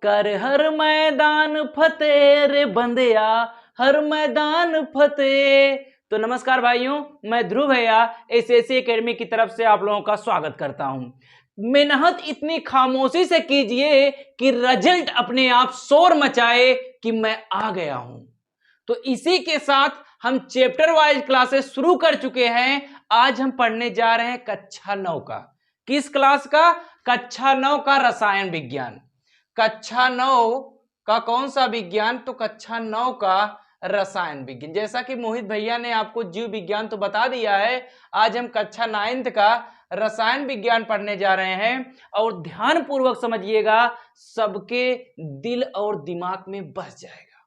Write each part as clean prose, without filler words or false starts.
कर हर मैदान फतेह रे बंदिया, हर मैदान फतेह। तो नमस्कार भाइयों, मैं ध्रुव भैया एसएससी एकेडमी की तरफ से आप लोगों का स्वागत करता हूं। मेहनत इतनी खामोशी से कीजिए कि रिजल्ट अपने आप शोर मचाए कि मैं आ गया हूं। तो इसी के साथ हम चैप्टर वाइज क्लासेस शुरू कर चुके हैं। आज हम पढ़ने जा रहे हैं कक्षा 9 का। किस क्लास का? कक्षा 9 का रसायन विज्ञान। कक्षा 9 का कौन सा विज्ञान? तो कक्षा 9 का रसायन विज्ञान। जैसा कि मोहित भैया ने आपको जीव विज्ञान तो बता दिया है, आज हम कक्षा 9 का रसायन विज्ञान पढ़ने जा रहे हैं। और ध्यान पूर्वक समझिएगा, सबके दिल और दिमाग में बस जाएगा।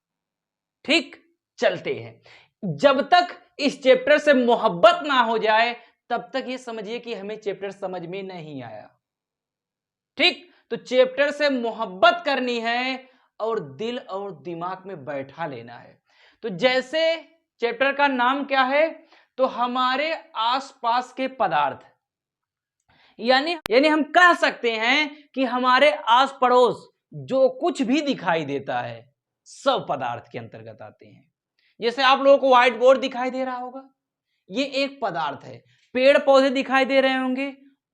ठीक, चलते हैं। जब तक इस चैप्टर से मोहब्बत ना हो जाए तब तक ये समझिए कि हमें चैप्टर समझ में नहीं आया। ठीक, तो चैप्टर से मोहब्बत करनी है और दिल और दिमाग में बैठा लेना है। तो जैसे चैप्टर का नाम क्या है? तो हमारे आसपास के पदार्थ, यानी हम कह सकते हैं कि हमारे आस पड़ोस जो कुछ भी दिखाई देता है सब पदार्थ के अंतर्गत आते हैं। जैसे आप लोगों को व्हाइट बोर्ड दिखाई दे रहा होगा, ये एक पदार्थ है। पेड़ पौधे दिखाई दे रहे होंगे,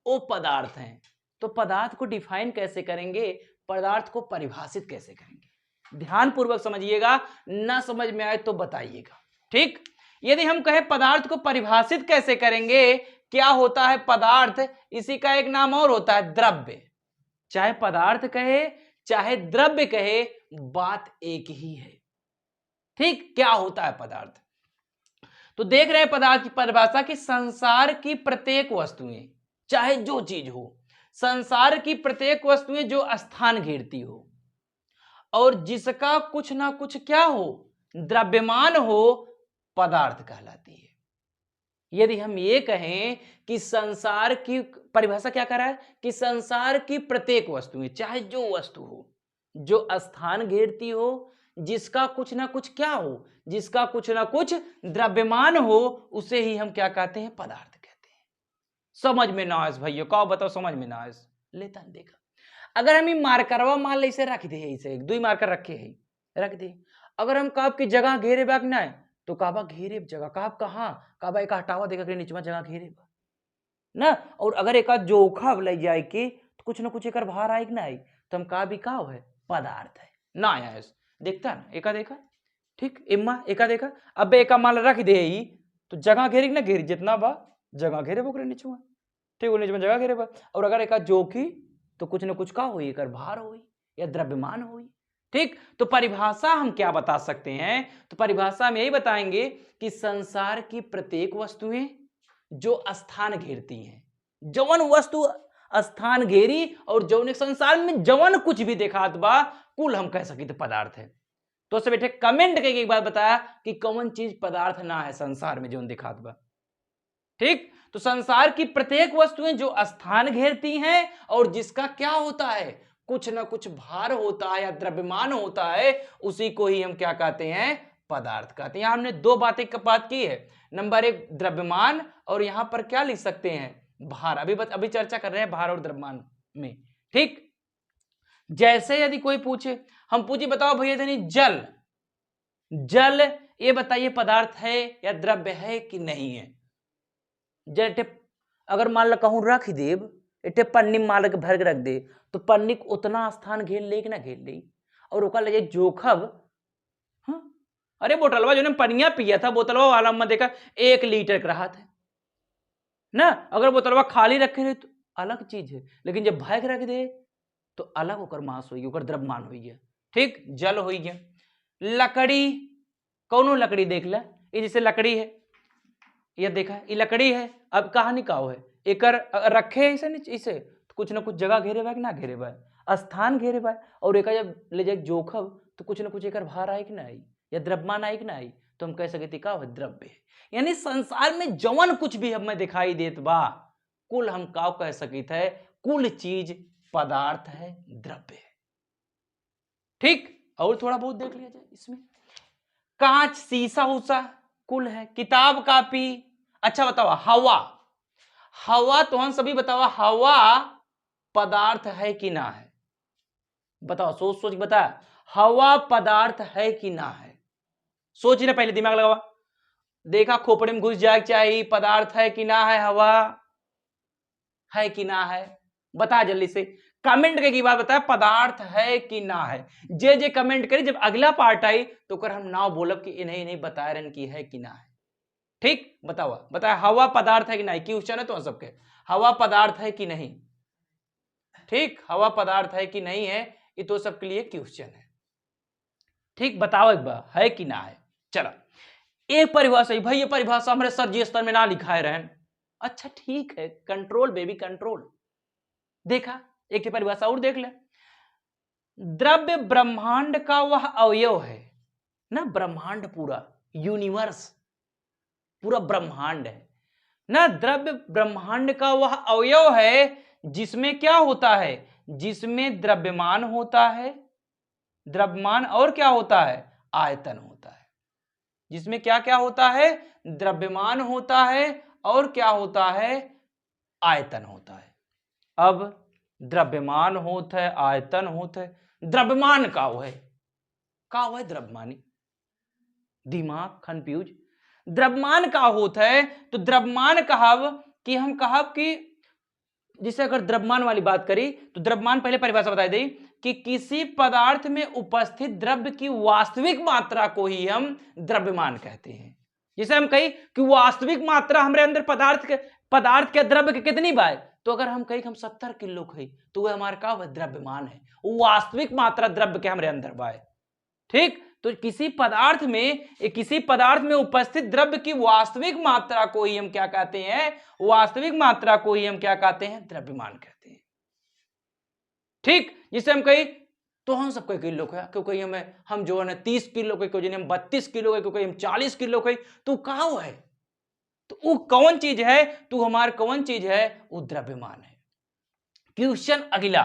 वो पदार्थ हैं। तो पदार्थ को डिफाइन कैसे करेंगे, पदार्थ को परिभाषित कैसे करेंगे? ध्यान पूर्वक समझिएगा, ना समझ में आए तो बताइएगा। ठीक, यदि हम कहें पदार्थ को परिभाषित कैसे करेंगे, क्या होता है पदार्थ? इसी का एक नाम और होता है द्रव्य। चाहे पदार्थ कहे चाहे द्रव्य कहे, बात एक ही है। ठीक, क्या होता है पदार्थ? तो देख रहे हैं पदार्थ की परिभाषा कि संसार की प्रत्येक वस्तुएं, चाहे जो चीज हो, संसार की प्रत्येक वस्तुएं जो स्थान घेरती हो और जिसका कुछ ना कुछ क्या हो, द्रव्यमान हो, पदार्थ कहलाती है। यदि हम ये कहें कि संसार की परिभाषा क्या कर रहा है कि संसार की प्रत्येक वस्तुएं, चाहे जो वस्तु हो, जो स्थान घेरती हो, जिसका कुछ ना कुछ क्या हो, जिसका कुछ ना कुछ द्रव्यमान हो, उसे ही हम क्या कहते हैं? पदार्थ कहते हैं। समझ में ना आए भैया? कहो बताओ, समझ में ना आए? लेता देखा, अगर हम मार्करवा मान ले इसे रख दे, इसे एक दो मार्कर रखे है रख दे। अगर हम काब की जगह घेरे बाग ना है तो काबा घेरे जगह काब कहाँ काबा एक हटावा देखा के नीचे जगह घेरे ना। और अगर एक जोखा ले जाए के तो कुछ ना कुछ एक बाहर आए ना आई तो हम का भी का है? पदार्थ है ना आया। देखता ना एका देखा। ठीक, इम्मा एका देखा। अब एका माल रख दे ही तो जगह घेरी ना घेरी, जितना बा जगह घेरे बोकरे नीचे। ठीक, नीचे में जगह घेरे बा। और अगर एक जोखी तो कुछ ना कुछ का हुई, कर भार हुई या द्रव्यमान हुई। ठीक, तो परिभाषा हम क्या बता सकते हैं? तो परिभाषा में यही बताएंगे कि संसार की प्रत्येक वस्तुएं जो स्थान घेरती हैं, जवन वस्तु स्थान घेरी और जौन संसार में जवन कुछ भी देखात बा, कुल हम कह सकी तो पदार्थ है। तो से बेटे कमेंट करके एक बात बताया कि कौन चीज पदार्थ ना है संसार में जो दिखात बा। ठीक, तो संसार की प्रत्येक वस्तुएं जो स्थान घेरती हैं और जिसका क्या होता है? कुछ ना कुछ भार होता है या द्रव्यमान होता है, उसी को ही हम क्या कहते हैं? पदार्थ कहते हैं। यहां हमने दो बातें का बात की है। नंबर एक द्रव्यमान, और यहां पर क्या लिख सकते हैं? भार। अभी चर्चा कर रहे हैं भार और द्रव्यमान में। ठीक, जैसे यदि कोई पूछे, हम पूछे बताओ भैया धनी जल, जल ये बताइए पदार्थ है या द्रव्य है कि नहीं है? जैसे अगर मान लो कहूं रख देव एटे पन्नी माल के भर के रख दे तो पन्नी को उतना स्थान घेर ले कि ना घेर ले। और ओका ले जोखब, हाँ? अरे बोतलवा जो ने पनिया पिया था, बोतलवा वाला में देखा 1 लीटर का रहा था ना। अगर बोतलवा खाली रखे रहे तो अलग चीज है, लेकिन जब भर के रख दे तो अलग होकर मास हुई, होकर द्रव्यमान हुई है। ठीक, जल हुई है। लकड़ी, कौनो लकड़ी देख ले, ये जैसे लकड़ी है, ये देखा ये लकड़ी है। अब कहानी का है एक रखे है इसे नीचे, इसे तो कुछ ना कुछ जगह घेरे बा कि ना घेरे बा, स्थान घेरे बा। और एक जब ले जाए जोखब तो कुछ ना कुछ एक भार आए कि ना आई या द्रव्यमान आए कि ना आई, तो हम कह सकते का है? द्रव्य है। यानी संसार में जवन कुछ भी हमें दिखाई देत बा, कुल हम का कह सकित है? कुल चीज पदार्थ है, द्रव्य है। ठीक, और थोड़ा बहुत देख लिया जाए इसमें। कांच, शीशा उषा कुल है। किताब कापी। अच्छा बताओ हवा, हवा तो हम सभी बताओ हवा पदार्थ है कि ना है? बताओ, सोच सोच बता, हवा पदार्थ है कि ना है? सोच रहे, पहले दिमाग लगावा। देखा खोपड़े में घुस जाए चाहिए, पदार्थ है कि ना है, हवा है कि ना है? बता जल्दी से, कमेंट के बाद बता, पदार्थ है कि ना है। जे कमेंट करी, जब अगला पार्ट आई तो कर हम ना बोलब कि इन्हें नहीं बता रहे कि है कि ना है। ठीक, बताओ बता, हवा पदार्थ है कि नहीं? क्वेश्चन है तो सबके, हवा पदार्थ है कि नहीं? ठीक, हवा पदार्थ है कि नहीं है, ये तो सबके लिए क्वेश्चन है। ठीक, बताओ एक बार, है कि ना है? चलो, एक परिभाषा ही भाई, ये परिभाषा हमारे सर जी स्तर में ना लिखाए रहन। अच्छा ठीक है, कंट्रोल बेबी कंट्रोल। देखा, एक परिभाषा और देख ले, द्रव्य ब्रह्मांड का वह अवयव है ना, ब्रह्मांड पूरा यूनिवर्स, पूरा ब्रह्मांड है ना, द्रव्य ब्रह्मांड का वह अवयव है जिसमें क्या होता है, जिसमें द्रव्यमान होता है, द्रव्यमान और क्या होता है, आयतन होता है। जिसमें क्या क्या होता है, द्रव्यमान होता है और क्या होता है, आयतन होता है। अब द्रव्यमान होता है, आयतन होता है, द्रव्यमान का वो है, का वो है द्रव्यमानी, दिमाग कंफ्यूज। द्रव्यमान का होता है, तो द्रव्यमान कहब कि हम कहब कि जिसे अगर द्रव्यमान वाली बात करी तो द्रव्यमान पहले परिभाषा बताई दी कि किसी पदार्थ में उपस्थित द्रव्य की वास्तविक मात्रा को ही हम द्रव्यमान कहते हैं। जैसे हम कही कि वास्तविक मात्रा हमारे अंदर पदार्थ के द्रव्य के कितनी बाय, तो अगर हम कही कि हम 70 किलो खाई तो वह हमारा का द्रव्यमान है, वास्तविक मात्रा द्रव्य के हमारे अंदर बाय। ठीक, तो किसी पदार्थ में उपस्थित द्रव्य की वास्तविक मात्रा को ही हम क्या कहते हैं, वास्तविक मात्रा को ही हम क्या कहते हैं, द्रव्यमान कहते हैं। ठीक, जिसे हम कही तो हम सबको किलो का, क्योंकि हम जो है 30 किलो के, क्योंकि हम 32 किलो के, क्योंकि हम 40 किलो के, तो कहा है, तो वो कौन चीज है, तो हमारा कौन चीज है, वो द्रव्यमान है। क्वेश्चन अगला,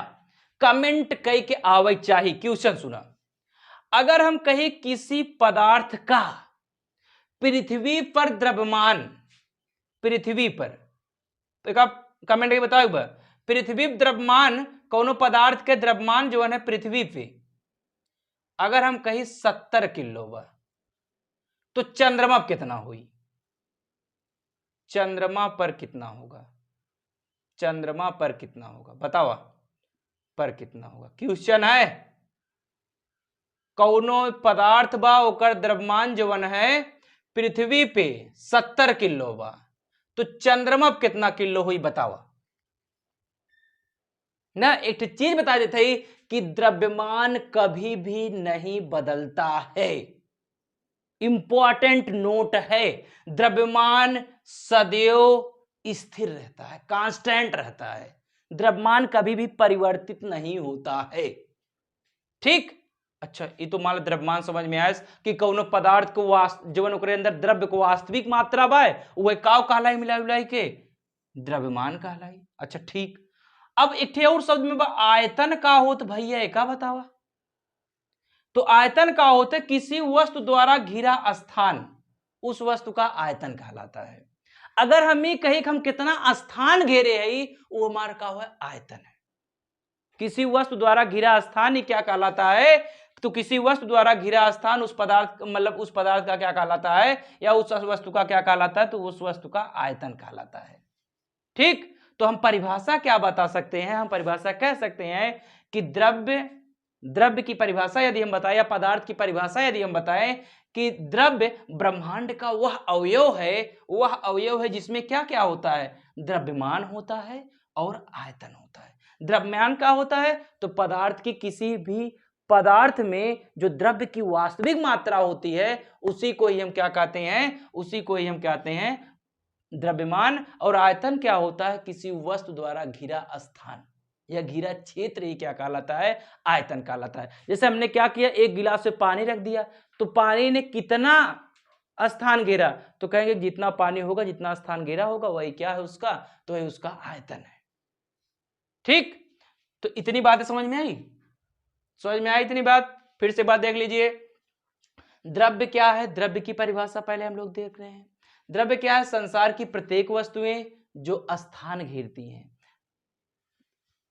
कमेंट कई के आवे चाहिए। क्वेश्चन सुना, अगर हम कहें किसी पदार्थ का पृथ्वी पर द्रव्यमान, पृथ्वी पर, तो आप कमेंट करके बताओ एक बार, पृथ्वी द्रव्यमान, कौनो पदार्थ के द्रव्यमान जो है पृथ्वी पे, अगर हम कहीं 70 किलो बा, तो चंद्रमा पर कितना हुई, चंद्रमा पर कितना होगा, चंद्रमा पर कितना होगा बताओ, पर कितना होगा? क्वेश्चन है, कौनो पदार्थ बा ओकर द्रव्यमान जवन है पृथ्वी पे 70 किलो बा, तो चंद्रमा पे कितना किलो हुई बतावा ना। एक चीज बता देते ही कि द्रव्यमान कभी भी नहीं बदलता है, इंपॉर्टेंट नोट है, द्रव्यमान सदैव स्थिर रहता है, कांस्टेंट रहता है, द्रव्यमान कभी भी परिवर्तित नहीं होता है। ठीक, अच्छा, ये तो मान द्रव्यमान समझ में आया कि कौनो पदार्थ को जवन ओकरे अंदर द्रव्य को वास्तविक मात्रा बा, वह काव कहलाई, मिलाई उलाई के द्रव्यमान कहलाई। अच्छा ठीक, अब एक और शब्द में आयतन का होत भैया, का बतावा, तो आयतन का होता है किसी वस्तु द्वारा घिरा स्थान, उस वस्तु का आयतन कहलाता है। अगर हम ये कहें कि हम कितना स्थान घेरे हैं, वो हमारा का हुआ आयतन है। किसी वस्तु द्वारा घिरा स्थान ही क्या कहलाता है, तो किसी वस्तु द्वारा घिरा स्थान उस पदार्थ, मतलब उस पदार्थ का क्या कहलाता है, या उस वस्तु का क्या कहलाता है, तो उस वस्तु का आयतन कहलाता है। ठीक, तो हम परिभाषा क्या बता सकते हैं, हम परिभाषा कह सकते हैं कि द्रव्य की परिभाषा यदि हम बताएं, या पदार्थ की परिभाषा यदि हम बताएं कि द्रव्य ब्रह्मांड का वह अवयव है जिसमें क्या क्या होता है, द्रव्यमान होता है और आयतन होता है। द्रव्यमान क्या होता है, तो पदार्थ की किसी भी पदार्थ में जो द्रव्य की वास्तविक मात्रा होती है उसी को ही हम क्या कहते हैं, उसी को ही हम कहते हैं द्रव्यमान। और आयतन क्या होता है, किसी वस्तु द्वारा घिरा स्थान या घिरा क्षेत्र ही क्या कहलाता है, आयतन कहलाता है। जैसे हमने क्या किया, एक गिलास में पानी रख दिया, तो पानी ने कितना स्थान घेरा, तो कहेंगे जितना पानी होगा, जितना स्थान घेरा होगा वही क्या है उसका, तो वही उसका आयतन है। ठीक, तो इतनी बातें समझ में आई, समझ में आई इतनी बात? फिर से बात देख लीजिए, द्रव्य क्या है, द्रव्य की परिभाषा पहले हम लोग देख रहे हैं। द्रव्य क्या है, संसार की प्रत्येक वस्तुएं जो स्थान घेरती हैं,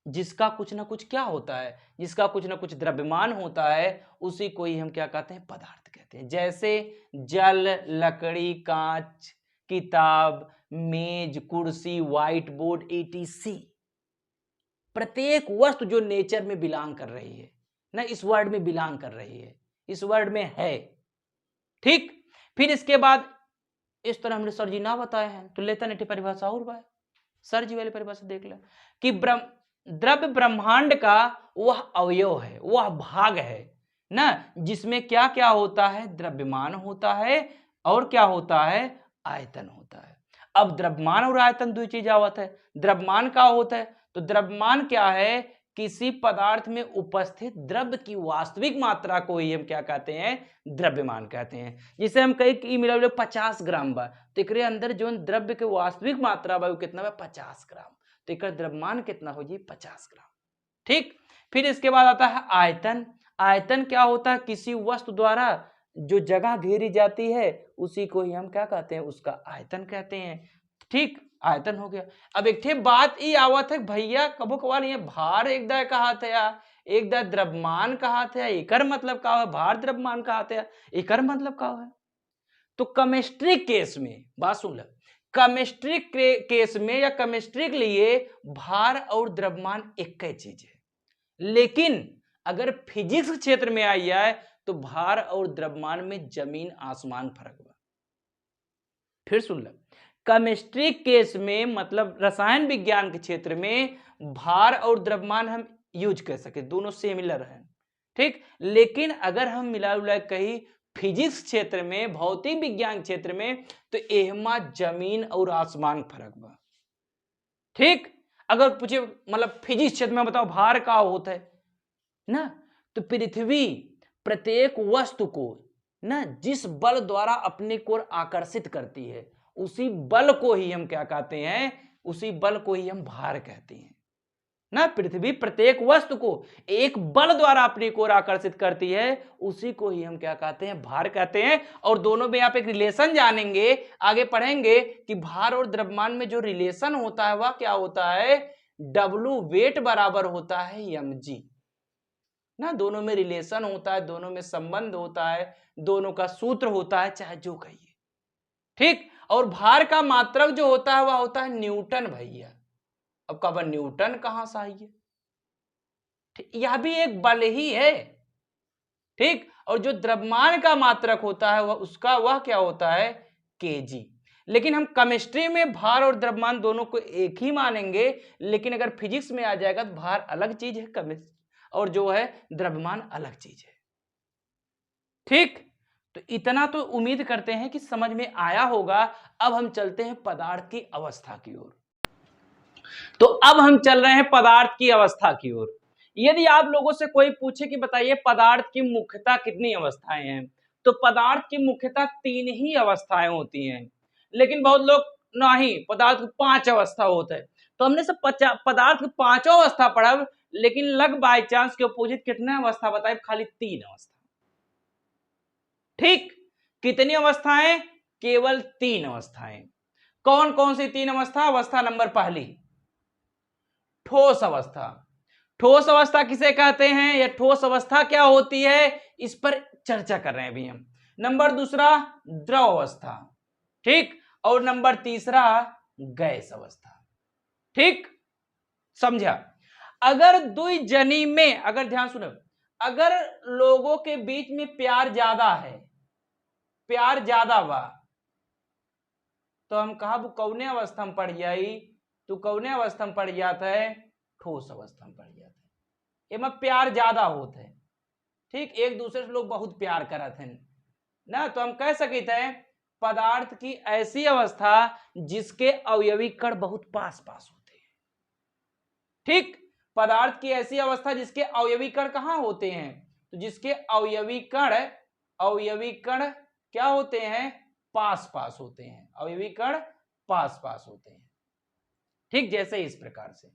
जिसका कुछ ना कुछ क्या होता है, जिसका कुछ ना कुछ द्रव्यमान होता है, उसी को ही हम क्या कहते हैं, पदार्थ कहते हैं। जैसे जल, लकड़ी, कांच, किताब, मेज, कुर्सी, व्हाइट बोर्ड, etc। प्रत्येक वस्तु जो नेचर में बिलोंग कर रही है ना, इस वर्ड में बिलोंग कर रही है, इस वर्ड में है। ठीक, फिर इसके बाद इस तरह हमने सर जी ना बताए हैं, तो लेता नहीं परिभाषा और भाई, सर जी वाली परिभाषा देख ले कि द्रव्य ब्रह्मांड का वह अवयव है, वह भाग है ना, जिसमें क्या क्या होता है, द्रव्यमान होता है और क्या होता है, आयतन होता है। अब द्रव्यमान और आयतन दो चीज आवत है। द्रव्यमान क्या होता है, तो द्रव्यमान क्या है, किसी पदार्थ में उपस्थित द्रव्य की वास्तविक मात्रा को ही हम क्या कहते हैं, द्रव्यमान कहते हैं। जिसे हम कहीं की मिला 50 ग्राम बा, तो एक अंदर जो द्रव्य के वास्तविक मात्रा बा कितना बा, 50 ग्राम, तो एक द्रव्यमान कितना हो जी, 50 ग्राम। ठीक, फिर इसके बाद आता है आयतन। आयतन क्या होता है, किसी वस्तु द्वारा जो जगह घेरी जाती है उसी को ही हम क्या कहते हैं, उसका आयतन कहते हैं। ठीक, आयतन हो गया। अब एक ठे बात ये आवत है भैया, कबो कबार ये भार एक दा कहा था, एक दा द्रव्यमान कहा था, एकर मतलब का है, भार द्रव्यमान कहा था, एकर मतलब का है। तो केमिस्ट्री केस में बात सुन ले, केमिस्ट्री केस में या केमिस्ट्री के लिए भार और द्रव्यमान एक ही चीज है। लेकिन अगर फिजिक्स क्षेत्र में आई जाए तो भार और द्रव्यमान में जमीन आसमान फर्क बा। फिर सुन ले, केमिस्ट्री केस में मतलब रसायन विज्ञान के क्षेत्र में भार और द्रव्यमान हम यूज कर सके, दोनों सिमिलर हैं। ठीक, लेकिन अगर हम मिला उला कहीं फिजिक्स क्षेत्र में, भौतिक विज्ञान क्षेत्र में, तो एहमा जमीन और आसमान फर्क बा। ठीक, अगर पूछे मतलब फिजिक्स क्षेत्र में बताओ भार का होता है ना, तो पृथ्वी प्रत्येक वस्तु को ना जिस बल द्वारा अपने को आकर्षित करती है, उसी बल को ही हम क्या कहते हैं, उसी बल को ही हम भार कहते हैं ना। पृथ्वी प्रत्येक वस्तु को एक बल द्वारा अपनी ओर आकर्षित करती है, उसी को ही हम क्या कहते हैं, भार कहते हैं। और दोनों में आप एक रिलेशन जानेंगे, आगे पढ़ेंगे कि भार और द्रव्यमान में जो रिलेशन होता है वह क्या होता है, W वेट बराबर होता है mg ना। दोनों में रिलेशन होता है, दोनों में संबंध होता है, दोनों का सूत्र होता है, चाहे जो कहिए। ठीक, और भार का मात्रक जो होता है वह होता है न्यूटन भैया। अब कब न्यूटन कहां से आई है, यह भी एक बल ही है। ठीक, और जो द्रव्यमान का मात्रक होता है वह क्या होता है, केजी। लेकिन हम केमिस्ट्री में भार और द्रव्यमान दोनों को एक ही मानेंगे, लेकिन अगर फिजिक्स में आ जाएगा तो भार अलग चीज है और जो है द्रव्यमान अलग चीज है। ठीक, तो इतना तो उम्मीद करते हैं कि समझ में आया होगा। अब हम चलते हैं पदार्थ की अवस्था की ओर। तो अब हम चल रहे हैं पदार्थ की अवस्था की ओर। यदि आप लोगों से कोई पूछे कि बताइए पदार्थ की मुख्यतः कितनी अवस्थाएं हैं, तो पदार्थ की मुख्यतः 3 ही अवस्थाएं होती हैं। लेकिन बहुत लोग नहीं, पदार्थ की 5 अवस्था होता है। तो हमने सब पदार्थ की 5 अवस्था पढ़ा, लेकिन लग बाय चांस के अपोजिट कितने अवस्था बताए, खाली 3 अवस्था। ठीक, कितनी अवस्थाएं, केवल 3 अवस्थाएं। कौन कौन सी 3 अवस्था, अवस्था नंबर पहली ठोस अवस्था। ठोस अवस्था किसे कहते हैं, या ठोस अवस्था क्या होती है, इस पर चर्चा कर रहे हैं अभी हम। नंबर दूसरा द्रव अवस्था, ठीक, और नंबर तीसरा गैस अवस्था। ठीक, समझा। अगर दुई जनी में, अगर ध्यान सुनो, अगर लोगों के बीच में प्यार ज्यादा है, प्यार ज्यादा बा, तो हम कहा कौने अवस्था में पड़ जाई, तो कौने अवस्था में पड़ जाता है, ठोस अवस्था में पड़ जाता है। एमा प्यार ज्यादा होता है। ठीक, एक दूसरे से लोग बहुत प्यार करते हैं ना, तो हम कह सकते हैं पदार्थ की ऐसी अवस्था जिसके अवयवी कण बहुत पास पास होते हैं। ठीक, पदार्थ की ऐसी अवस्था जिसके अवयवी कण कहां होते हैं, तो जिसके अवयवी कण क्या होते हैं, पास पास होते हैं, अवयवी कण पास पास होते हैं। ठीक, जैसे इस प्रकार से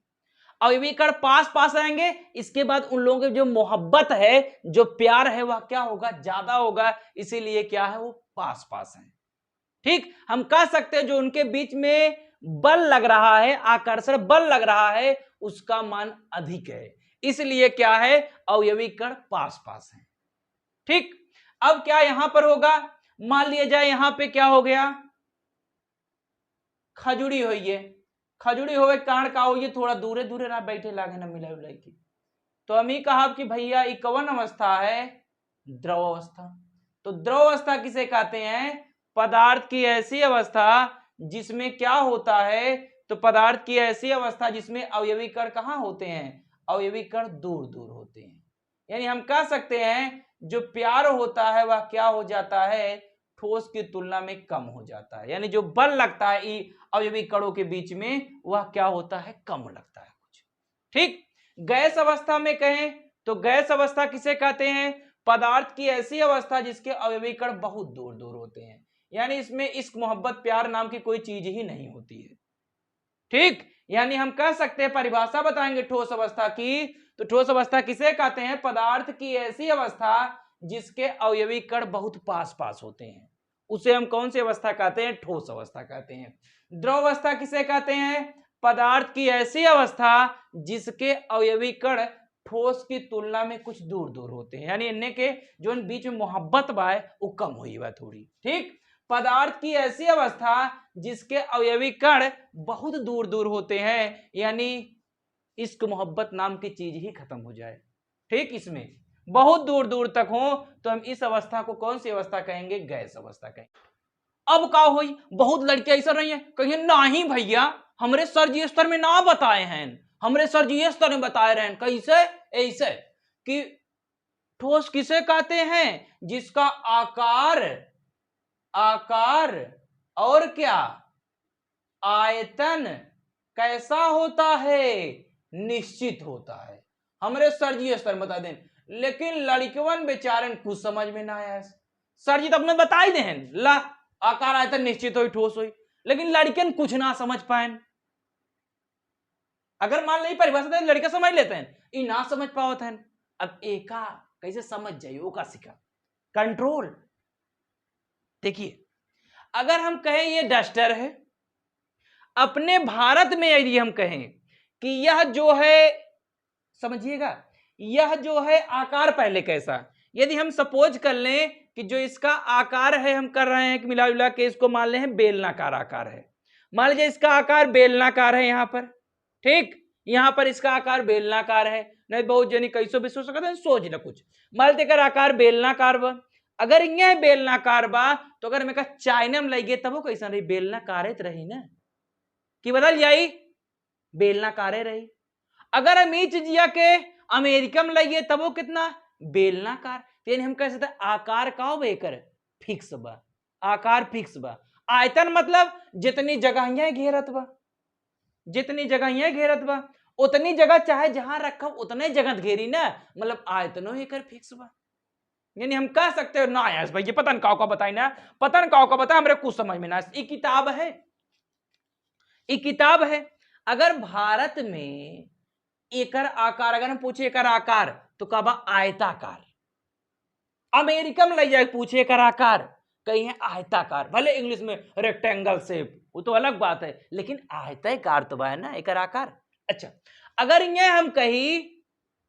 अवयवी कण पास पास आएंगे, इसके बाद उन लोगों की जो मोहब्बत है, जो प्यार है, वह क्या होगा, ज्यादा होगा, इसीलिए क्या है, वो पास पास है। ठीक, हम कह सकते हैं जो उनके बीच में बल लग रहा है, आकर्षण बल लग रहा है, उसका मान अधिक है, इसलिए क्या है, अवयवी कण पास पास है। ठीक, अब क्या यहां पर होगा, मान लिया जाए यहां पे क्या हो गया, खजुड़ी हुई है, खजुड़ी होवे कारण का हो, ये थोड़ा दूरे दूरे ना बैठे लागे ना मिला उलाई की, तो हम ही कहा कि भैया ये कौन अवस्था है, द्रव अवस्था। तो द्रव अवस्था किसे कहते हैं, पदार्थ की ऐसी अवस्था जिसमें क्या होता है, तो पदार्थ की ऐसी अवस्था जिसमें अवयवी कण कहां होते हैं, अवयवी कण दूर दूर होते हैं। यानी हम कह सकते हैं जो प्यार होता है वह क्या हो जाता है, ठोस की तुलना में कम हो जाता है, यानी जो बल लगता है अवयवी कणों के बीच में वह क्या होता है, कम लगता है कुछ। ठीक, गैस अवस्था में कहें तो गैस अवस्था किसे कहते हैं, पदार्थ की ऐसी अवस्था जिसके अवयवी कण बहुत दूर दूर होते हैं, यानी इसमें इश्क मोहब्बत प्यार नाम की कोई चीज ही नहीं होती है। ठीक, यानी हम कह सकते हैं, परिभाषा बताएंगे ठोस अवस्था की, तो ठोस अवस्था किसे कहते हैं, पदार्थ की ऐसी अवस्था जिसके अवयवी कण बहुत पास पास होते हैं, उसे हम कौन सी अवस्था कहते हैं, ठोस अवस्था कहते हैं। द्रव अवस्था किसे कहते हैं, पदार्थ की ऐसी अवस्था जिसके अवयवी कण ठोस की तुलना में कुछ दूर दूर होते हैं, यानी इनके के जो इन बीच में मोहब्बत बा वो कम हुई बा थोड़ी। ठीक, पदार्थ की ऐसी अवस्था जिसके अवयवी कण बहुत दूर दूर होते हैं, यानी इश्क मोहब्बत नाम की चीज ही खत्म हो जाए। ठीक, इसमें बहुत दूर दूर तक हो तो हम इस अवस्था को कौन सी अवस्था कहेंगे, गैस अवस्था कहेंगे। अब का हुई, बहुत लड़कियां ऐसा रही है, कहिए नहीं भैया हमरे सर जी स्तर में ना बताए हैं, हमरे सर जी स्तर में बताए रहे हैं, कैसे, ऐसे कि ठोस किसे कहते हैं, जिसका आकार, आकार और क्या, आयतन कैसा होता है, निश्चित होता है। हमरे सर जी स्तर बता दें, लेकिन लड़कियों बेचारे कुछ समझ में ना आया, सर जी तो अपने बता ही दें ला आकार आयतन निश्चित हुई ठोस हुई, लेकिन लड़कियन कुछ ना समझ पाए। अगर मान ली परिभाषा दे लड़का समझ लेते हैं, ये ना समझ पावत है, अब एका कैसे समझ जाइए, वो का सिखा कंट्रोल। देखिए अगर हम कहें ये डस्टर है, अपने भारत में यदि हम कहें कि यह जो है, समझिएगा यह जो है आकार पहले कैसा, यदि हम सपोज कर लें कि जो इसका आकार है, हम कर रहे हैं कि मिला जुला के इसको मान ले हैं बेलनाकार आकार है, मान लीजिए इसका आकार बेलनाकार है यहां पर। ठीक, यहां पर इसका आकार बेलनाकार है, नहीं बहुत जनी कैसो भी सोच सकते हैं, सोच ना कुछ मान लेते कर आकार बेलनाकार बा, अगर यह बेलनाकार बा तो अगर मैं कहा चाइना में लगे तब वो कैसा रही, बेलनाकार रही ना, कि बदल जाई बेलनाकारे रही। अगर हम जिया के अमेरिका में लगे तब वो कितना बेलनाकार, यानी हम कह सकते आकार का बेकर फिक्स बा, आकार फिक्स बा, आयतन मतलब जितनी जगह घेरत बा, जितनी जगह घेरत बा उतनी जगह चाहे जहां रखा उतने जगह घेरी ना, मतलब आयतनों ही कर फिक्स बा। यानी हम कह सकते हो ना यार भाई ये पतन काव का बताई ना, पतन काव का बता हमरे कुछ समझ में ना, ये किताब है, ये किताब है। अगर भारत में एकर आकार, अगर हम पूछे एकर आकार तो कहा आयताकार, अमेरिका में ले जाए पूछे एकर आकार कहीं है आयताकार, भले इंग्लिश में रेक्टेंगल शेप वो तो अलग बात है, लेकिन आयताकार तो है ना एकर आकार। अच्छा अगर ये हम कही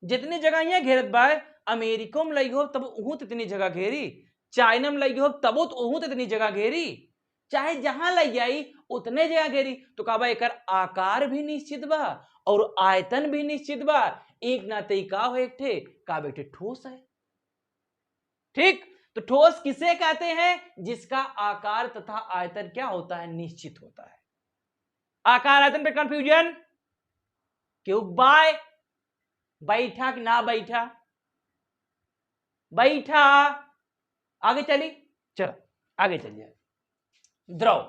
जितनी जगह ये घेरत बा, अमेरिका में लगी हो तब उहू इतनी जगह घेरी, चाइना में लगी हो तब उहू इतनी जगह घेरी, चाहे जहां लग जाई उतने जगह घेरी, तो कहा एकर आकार भी निश्चित बा और आयतन भी निश्चित बा, एक नाते का हो एक ठे का बेटे ठोस है। ठीक, तो ठोस किसे कहते हैं, जिसका आकार तथा आयतन क्या होता है, निश्चित होता है। आकार आयतन पे कंफ्यूजन क्यों, बाय बैठा कि ना बैठा, बैठा, आगे चली, चलो आगे चलिए। द्रव,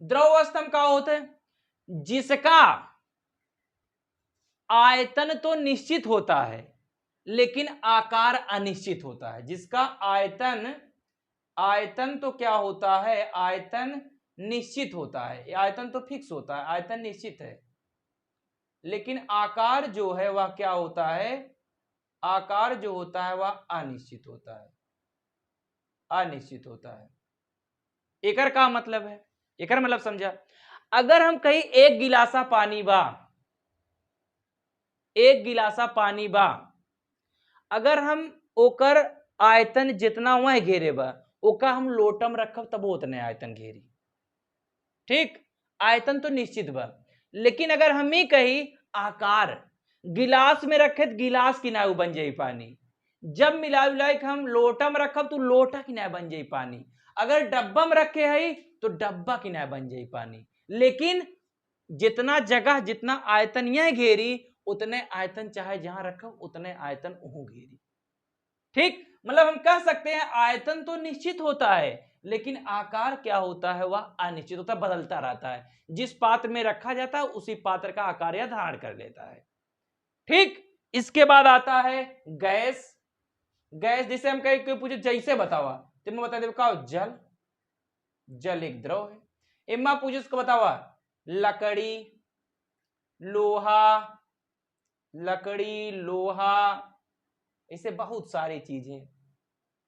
द्रव अवस्था में क्या होता है, जिसका आयतन तो निश्चित होता है लेकिन आकार अनिश्चित होता है, जिसका आयतन, आयतन तो क्या होता है, आयतन निश्चित होता है, आयतन तो फिक्स होता है, आयतन निश्चित है, लेकिन आकार जो है वह क्या होता है, आकार जो होता है वह अनिश्चित होता है, अनिश्चित होता है। एकर का मतलब है, एकर मतलब समझा, अगर हम कहीं एक गिलासा पानी बा, 1 गिलासा पानी बा, अगर हम ओकर आयतन जितना हुआ घेरे बा ओका हम लोटम रखब तब उतने आयतन घेरी। ठीक, आयतन तो निश्चित बा, लेकिन अगर हम ही कही आकार गिलास में रखे तो गिलास की नाव बन जाई पानी, जब मिला मिला के हम लोटा में रखब तो लोटा की नाव बन जाई पानी, अगर डब्बा में रखे है तो डब्बा की नाव बन जाई पानी। लेकिन जितना जगह जितना आयतन यह घेरी उतने आयतन चाहे जहां रखब उतने आयतन वहां घेरी। ठीक, मतलब हम कह सकते हैं आयतन तो निश्चित होता है लेकिन आकार क्या होता है वह अनिश्चित होता है, बदलता रहता है। जिस पात्र में रखा जाता है उसी पात्र का आकार या धारण कर लेता है। ठीक, इसके बाद आता है गैस। गैस जिसे हम कहीं कोई पूछे जैसे बतावा तो मैं बता दे जल, जल एक द्रव है। इमा पूछे उसको बतावा लकड़ी, लोहा, लकड़ी, लोहा, ऐसे बहुत सारी चीजें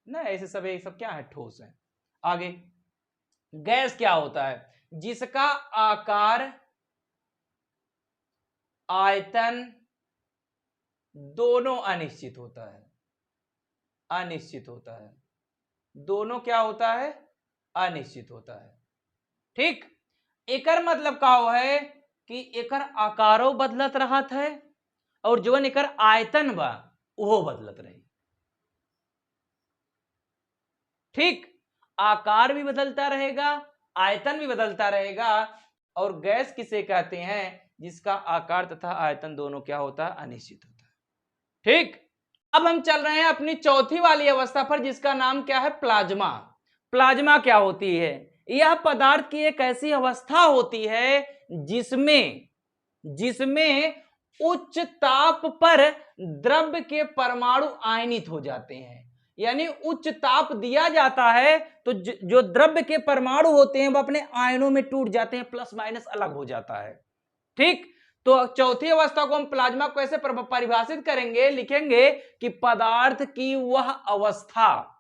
ना, ऐसे सब ये सब क्या है, ठोस है। आगे गैस क्या होता है, जिसका आकार आयतन दोनों अनिश्चित होता है, अनिश्चित होता है, दोनों क्या होता है, अनिश्चित होता है। ठीक, एकर मतलब का है कि एकर आकारों बदलत रहत है और जो एकर आयतन बा वो बदलत रही। ठीक, आकार भी बदलता रहेगा, आयतन भी बदलता रहेगा। और गैस किसे कहते हैं, जिसका आकार तथा आयतन दोनों क्या होता है, अनिश्चित होता है। ठीक, अब हम चल रहे हैं अपनी चौथी वाली अवस्था पर जिसका नाम क्या है, प्लाज्मा। प्लाज्मा क्या होती है, यह पदार्थ की एक ऐसी अवस्था होती है जिसमें उच्च ताप पर द्रव्य के परमाणु आयनित हो जाते हैं। यानी उच्च ताप दिया जाता है तो जो द्रव्य के परमाणु होते हैं वो अपने आयनों में टूट जाते हैं, प्लस माइनस अलग हो जाता है। ठीक, तो चौथी अवस्था को हम प्लाज्मा को कैसे परिभाषित करेंगे, लिखेंगे कि पदार्थ की वह अवस्था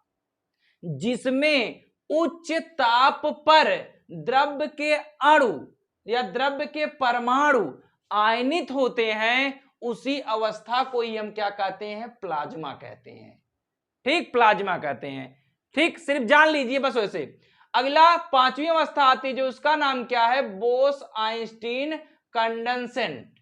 जिसमें उच्च ताप पर द्रव्य के अणु या द्रव्य के परमाणु आयनित होते हैं, उसी अवस्था को ही हम क्या कहते हैं, प्लाज्मा कहते हैं। ठीक, प्लाज्मा कहते हैं। ठीक, सिर्फ जान लीजिए बस वैसे। अगला पांचवी अवस्था आती है जो उसका नाम क्या है, बोस आइंस्टीन कंडेंसेंट।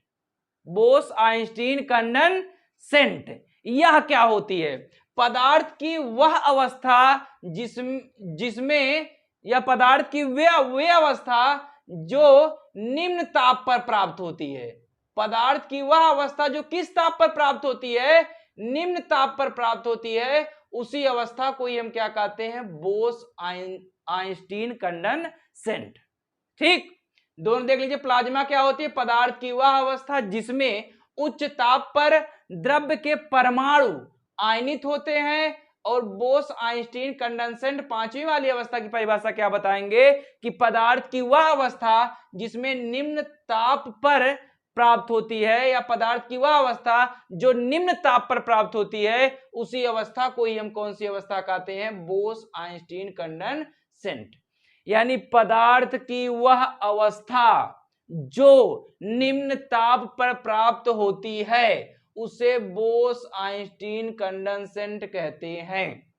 बोस आइंस्टीन कंडेंसेंट यह क्या होती है, पदार्थ की वह अवस्था जिसमें या पदार्थ की वे अवस्था जो निम्न ताप पर प्राप्त होती है। पदार्थ की वह अवस्था जो किस ताप पर प्राप्त होती है, निम्न ताप पर प्राप्त होती है, उसी अवस्था को ही हम क्या कहते हैं, बोस आइंस्टीन कंडेंसेंट। ठीक, दोनों देख लीजिए, प्लाज्मा क्या होती है, पदार्थ की वह अवस्था जिसमें उच्च ताप पर द्रव्य के परमाणु आयनित होते हैं, और बोस आइंस्टीन कंडेंसेंट पांचवी वाली अवस्था की परिभाषा क्या बताएंगे कि पदार्थ की वह अवस्था जिसमें निम्न ताप पर प्राप्त होती है, या पदार्थ की वह अवस्था जो निम्न ताप पर प्राप्त होती है, उसी अवस्था को ही हम कौन सी अवस्था कहते हैं, बोस आइंस्टीन कंडेंसेंट। यानी पदार्थ की वह अवस्था जो निम्न ताप पर प्राप्त होती है उसे बोस आइंस्टीन कंडेंसेंट कहते हैं।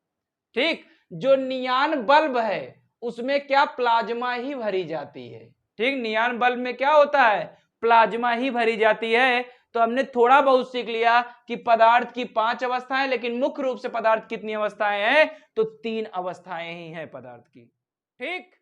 ठीक, जो नियान बल्ब है उसमें क्या प्लाज्मा ही भरी जाती है। ठीक, नियान बल्ब में क्या होता है, प्लाज्मा ही भरी जाती है। तो हमने थोड़ा बहुत सीख लिया कि पदार्थ की 5 अवस्थाएं, लेकिन मुख्य रूप से पदार्थ कितनी अवस्थाएं हैं, तो 3 अवस्थाएं ही हैं पदार्थ की। ठीक।